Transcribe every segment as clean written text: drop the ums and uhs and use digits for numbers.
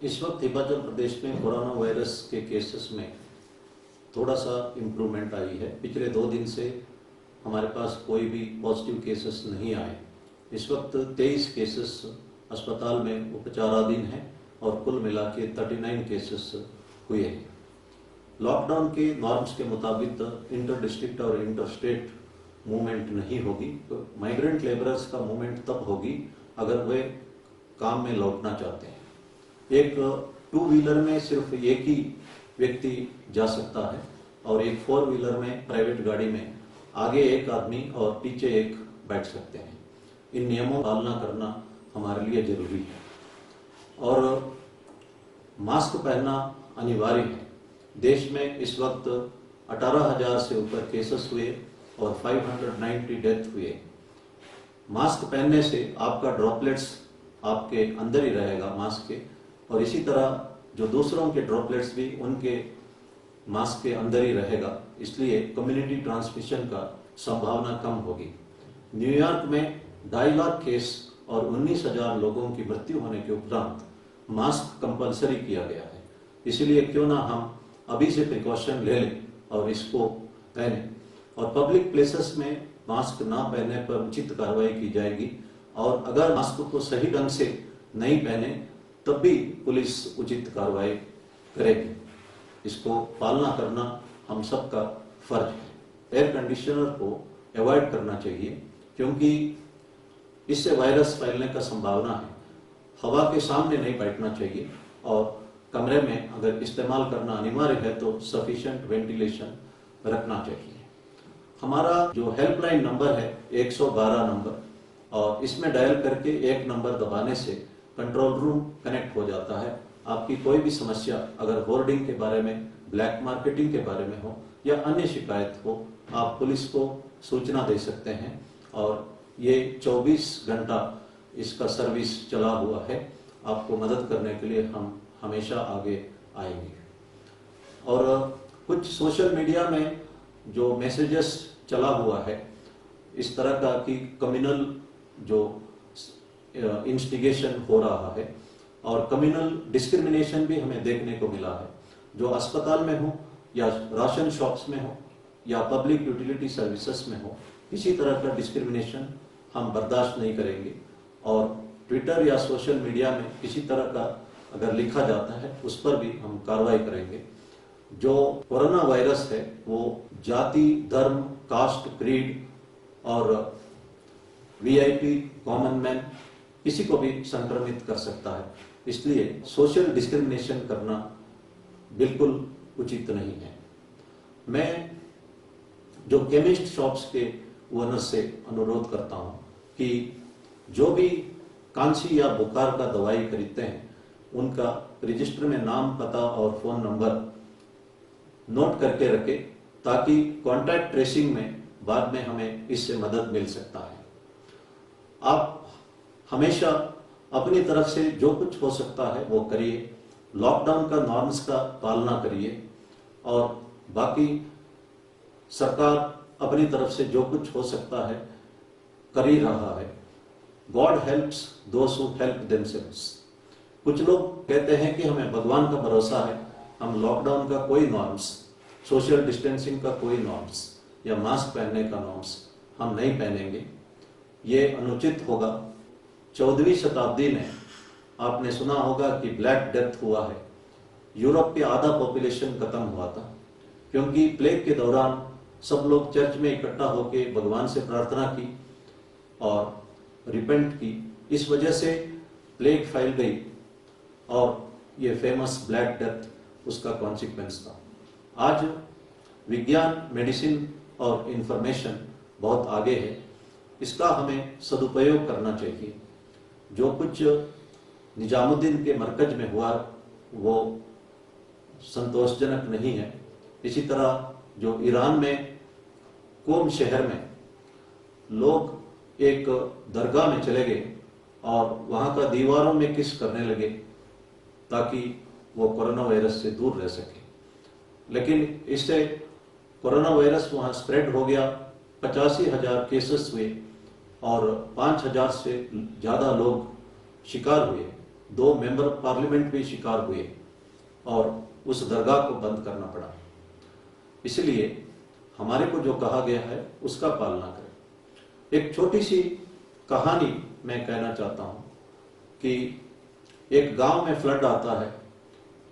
इस वक्त हिमाचल प्रदेश में कोरोना वायरस के केसेस में थोड़ा सा इम्प्रूवमेंट आई है। पिछले 2 दिन से हमारे पास कोई भी पॉजिटिव केसेस नहीं आए। इस वक्त 23 केसेस अस्पताल में उपचाराधीन हैं और कुल मिला के 39 केसेस हुए हैं। लॉकडाउन के नॉर्म्स के मुताबिक इंटर डिस्ट्रिक्ट और इंटर स्टेट मूवमेंट नहीं होगी। तो माइग्रेंट लेबरर्स का मूवमेंट तब होगी अगर वे काम में लौटना चाहते हैं। एक 2 व्हीलर में सिर्फ एक ही व्यक्ति जा सकता है और एक 4 व्हीलर में प्राइवेट गाड़ी में आगे एक आदमी और पीछे एक बैठ सकते हैं। इन नियमों का पालना करना हमारे लिए जरूरी है और मास्क पहनना अनिवार्य है। देश में इस वक्त 18,000 से ऊपर केसेस हुए और 590 डेथ हुए। मास्क पहनने से आपका ड्रॉपलेट्स आपके अंदर ही रहेगा मास्क के, और इसी तरह जो दूसरों के ड्रॉपलेट्स भी उनके मास्क के अंदर ही रहेगा, इसलिए कम्युनिटी ट्रांसमिशन का संभावना कम होगी। न्यूयॉर्क में 2.5 लाख केस और 19,000 लोगों की मृत्यु होने के उपरांत मास्क कंपलसरी किया गया है। इसलिए क्यों ना हम अभी से प्रिकॉशन ले लें और इसको पहने, और पब्लिक प्लेसेस में मास्क ना पहनने पर उचित कार्रवाई की जाएगी, और अगर मास्क को सही ढंग से नहीं पहने तब भी पुलिस उचित कार्रवाई करेगी। इसको पालना करना हम सबका फर्ज है। एयर कंडीशनर को अवॉइड करना चाहिए क्योंकि इससे वायरस फैलने का संभावना है। हवा के सामने नहीं बैठना चाहिए और कमरे में अगर इस्तेमाल करना अनिवार्य है तो सफिशिएंट वेंटिलेशन रखना चाहिए। हमारा जो हेल्पलाइन नंबर है 112 नंबर, और इसमें डायल करके एक नंबर दबाने से कंट्रोल रूम कनेक्ट हो जाता है। आपकी कोई भी समस्या अगर होर्डिंग के बारे में, ब्लैक मार्केटिंग के बारे में हो या अन्य शिकायत हो, आप पुलिस को सूचना दे सकते हैं और ये 24 घंटा इसका सर्विस चला हुआ है। आपको मदद करने के लिए हम हमेशा आगे आएंगे। और कुछ सोशल मीडिया में जो मैसेजेस चला हुआ है इस तरह का कि कम्युनल जो इंस्टिगेशन हो रहा है और कम्युनल डिस्क्रिमिनेशन भी हमें देखने को मिला है, जो अस्पताल में हो या राशन शॉप्स में हो या पब्लिक यूटिलिटी सर्विसेज में हो, किसी तरह का डिस्क्रिमिनेशन हम बर्दाश्त नहीं करेंगे। और ट्विटर या सोशल मीडिया में किसी तरह का अगर लिखा जाता है उस पर भी हम कार्रवाई करेंगे। जो कोरोना वायरस है वो जाति, धर्म, कास्ट, क्रीड और वीआईपी, कॉमन मैन किसी को भी संक्रमित कर सकता है। इसलिए सोशल डिस्क्रिमिनेशन करना बिल्कुल उचित नहीं है। मैं जो केमिस्ट शॉप्स के ओनर्स से अनुरोध करता हूं कि जो भी खांसी या बुखार का दवाई खरीदते हैं उनका रजिस्टर में नाम, पता और फोन नंबर नोट करके रखें ताकि कॉन्टैक्ट ट्रेसिंग में बाद में हमें इससे मदद मिल सकता है। आप हमेशा अपनी तरफ से जो कुछ हो सकता है वो करिए। लॉकडाउन का नॉर्म्स का पालना करिए और बाकी सरकार अपनी तरफ से जो कुछ हो सकता है कर ही रहा है। God helps those who help themselves. कुछ लोग कहते हैं कि हमें भगवान का भरोसा है, हम लॉकडाउन का कोई नॉर्म्स, सोशल डिस्टेंसिंग का कोई नॉर्म्स या मास्क पहनने का नॉर्म्स हम नहीं पहनेंगे। ये अनुचित होगा। 14वीं शताब्दी में आपने सुना होगा कि ब्लैक डेथ हुआ है। यूरोप के आधा पॉपुलेशन खत्म हुआ था क्योंकि प्लेग के दौरान सब लोग चर्च में इकट्ठा होकर भगवान से प्रार्थना की और रिपेंट की। इस वजह से प्लेग फैल गई और ये फेमस ब्लैक डेथ उसका कॉन्सिक्वेंस था। आज विज्ञान, मेडिसिन और इंफॉर्मेशन बहुत आगे है, इसका हमें सदुपयोग करना चाहिए। जो कुछ निजामुद्दीन के मरकज में हुआ वो संतोषजनक नहीं है। इसी तरह जो ईरान में कोम शहर में लोग एक दरगाह में चले गए और वहां का दीवारों में किस करने लगे ताकि वो कोरोना वायरस से दूर रह सके, लेकिन इससे कोरोना वायरस वहां स्प्रेड हो गया। 85,000 केसेस हुए और 5,000 से ज़्यादा लोग शिकार हुए। 2 मेंबर पार्लियामेंट भी शिकार हुए और उस दरगाह को बंद करना पड़ा। इसलिए हमारे को जो कहा गया है उसका पालना करें। एक छोटी सी कहानी मैं कहना चाहता हूं कि एक गांव में फ्लड आता है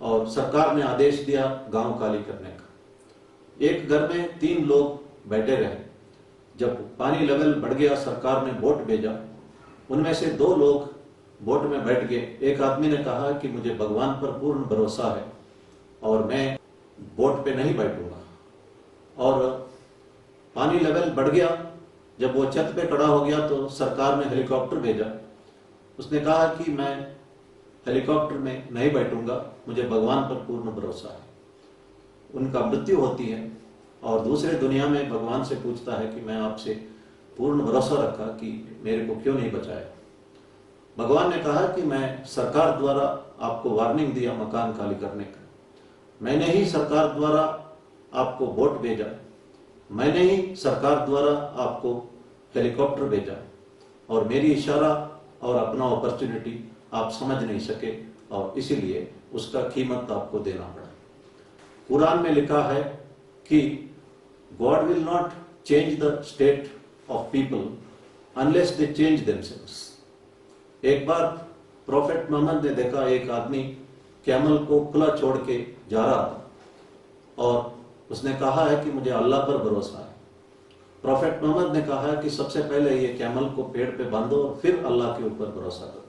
और सरकार ने आदेश दिया गांव खाली करने का। एक घर में 3 लोग बैठे रहे। जब पानी लेवल बढ़ गया, सरकार ने बोट भेजा। उनमें से 2 लोग बोट में बैठ गए। एक आदमी ने कहा कि मुझे भगवान पर पूर्ण भरोसा है और मैं बोट पे नहीं बैठूंगा। और पानी लेवल बढ़ गया। जब वो छत पे खड़ा हो गया तो सरकार ने हेलीकॉप्टर भेजा। उसने कहा कि मैं हेलीकॉप्टर में नहीं बैठूंगा, मुझे भगवान पर पूर्ण भरोसा है। उनका मृत्यु होती है और दूसरे दुनिया में भगवान से पूछता है कि मैं आपसे पूर्ण भरोसा रखा कि मेरे को क्यों नहीं बचाया। भगवान ने कहा कि मैं सरकार द्वारा आपको वार्निंग दिया मकान खाली करने का, मैंने ही सरकार द्वारा आपको बोट भेजा, मैंने ही सरकार द्वारा आपको हेलीकॉप्टर भेजा और मेरी इशारा और अपना अपॉर्चुनिटी आप समझ नहीं सके और इसीलिए उसका कीमत आपको देना पड़ा। कुरान में लिखा है कि God will not change the state of people unless they change themselves. एक बार प्रॉफेट मोहम्मद ने देखा एक आदमी कैमल को खुला छोड़ के जा रहा था और उसने कहा है कि मुझे अल्लाह पर भरोसा है। प्रॉफेट मोहम्मद ने कहा कि सबसे पहले ये कैमल को पेड़ पे बांधो और फिर अल्लाह के ऊपर भरोसा करो।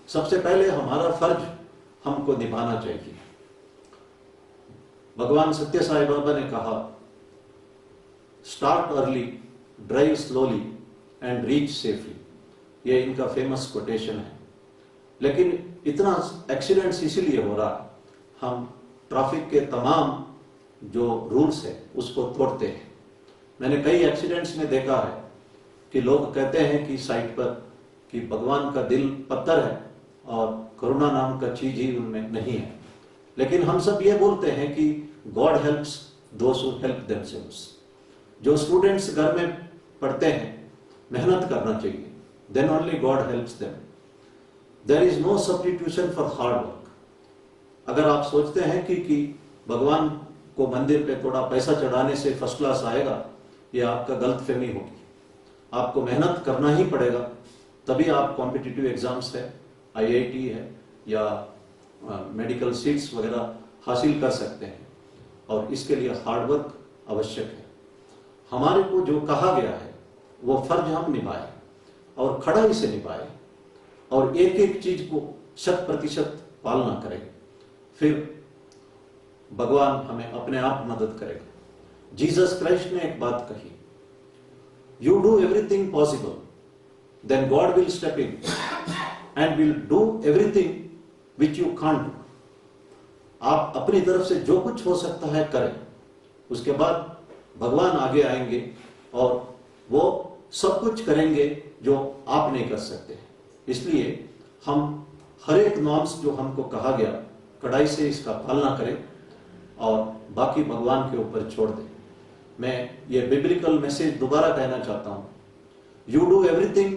सबसे पहले हमारा फर्ज हमको निभाना चाहिए। भगवान सत्य साईं बाबा ने कहा, start early, drive slowly and reach safely. ये इनका फेमस कोटेशन है। लेकिन इतना एक्सीडेंट्स इसीलिए हो रहा है, हम ट्रैफिक के तमाम जो रूल्स है उसको तोड़ते हैं। मैंने कई एक्सीडेंट्स में देखा है कि लोग कहते हैं कि साइड पर कि भगवान का दिल पत्थर है और करुणा नाम का चीज ही उनमें नहीं है। लेकिन हम सब ये बोलते हैं कि God helps those who help themselves. जो स्टूडेंट्स घर में पढ़ते हैं, मेहनत करना चाहिए, then only God helps them. There is no substitution for hard work. अगर आप सोचते हैं कि भगवान को मंदिर पे थोड़ा पैसा चढ़ाने से फर्स्ट क्लास आएगा, यह आपका गलतफहमी होगी। आपको मेहनत करना ही पड़ेगा, तभी आप कॉम्पिटिटिव एग्जाम्स है, IIT है या मेडिकल सीट्स वगैरह हासिल कर सकते हैं और इसके लिए हार्ड वर्क आवश्यक है। हमारे को जो कहा गया है वो फर्ज हम निभाएं और खड़ाई से निभाएं और एक एक चीज को 100% पालना करें, फिर भगवान हमें अपने आप मदद करेगा। जीसस क्राइस्ट ने एक बात कही, you do everything possible, then God will step in and will do everything which you can't do. आप अपनी तरफ से जो कुछ हो सकता है करें, उसके बाद भगवान आगे आएंगे और वो सब कुछ करेंगे जो आप नहीं कर सकते। इसलिए हम हर एक नॉर्म्स जो हमको कहा गया, कड़ाई से इसका पालना करें और बाकी भगवान के ऊपर छोड़ दें। मैं ये बिब्लिकल मैसेज दोबारा कहना चाहता हूं, you do everything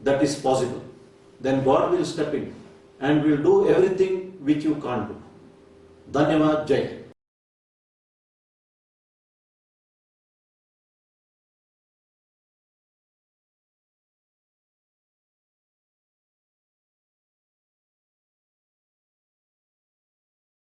that is possible, then God will step in and will do everything which you can't do. धन्यवाद। जय हिंद।